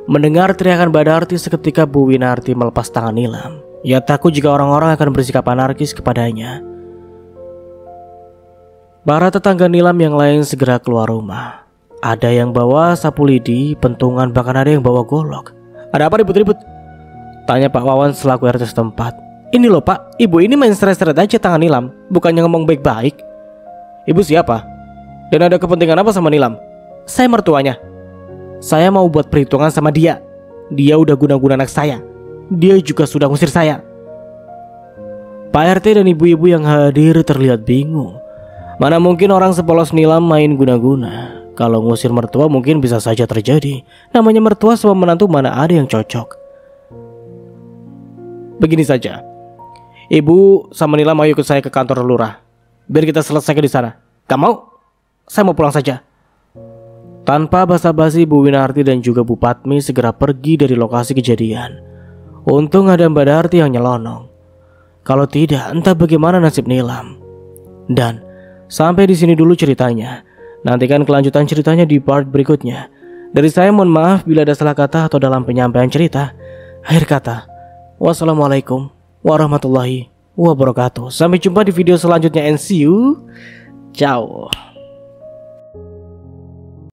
Mendengar teriakan Mbak Darti, seketika Bu Winarti melepas tangan Nilam. Ia takut jika orang-orang akan bersikap anarkis kepadanya. Para tetangga Nilam yang lain segera keluar rumah. Ada yang bawa sapu lidi, pentungan, bahkan ada yang bawa golok. Ada apa ribut-ribut? Tanya Pak Wawan selaku RT setempat. Ini loh Pak, ibu ini main seret-seret aja tangan Nilam, bukannya ngomong baik-baik. Ibu siapa? Dan ada kepentingan apa sama Nilam? Saya mertuanya. Saya mau buat perhitungan sama dia. Dia udah guna-guna anak saya. Dia juga sudah ngusir saya. Pak RT dan ibu-ibu yang hadir terlihat bingung. Mana mungkin orang sepolos Nilam main guna-guna. Kalau ngusir mertua mungkin bisa saja terjadi. Namanya mertua sama menantu, mana ada yang cocok. Begini saja, ibu sama Nilam mau ikut saya ke kantor lurah. biar kita selesaikan di sana. Gak mau? Saya mau pulang saja. Tanpa basa-basi, Bu Winarti dan juga Bu Patmi segera pergi dari lokasi kejadian. Untung ada Mbak Darti yang nyelonong. Kalau tidak, entah bagaimana nasib Nilam. Dan sampai di sini dulu ceritanya. Nantikan kelanjutan ceritanya di part berikutnya. Dari saya mohon maaf bila ada salah kata atau dalam penyampaian cerita. Akhir kata, wassalamualaikum warahmatullahi wabarakatuh. Sampai jumpa di video selanjutnya and see you. Ciao.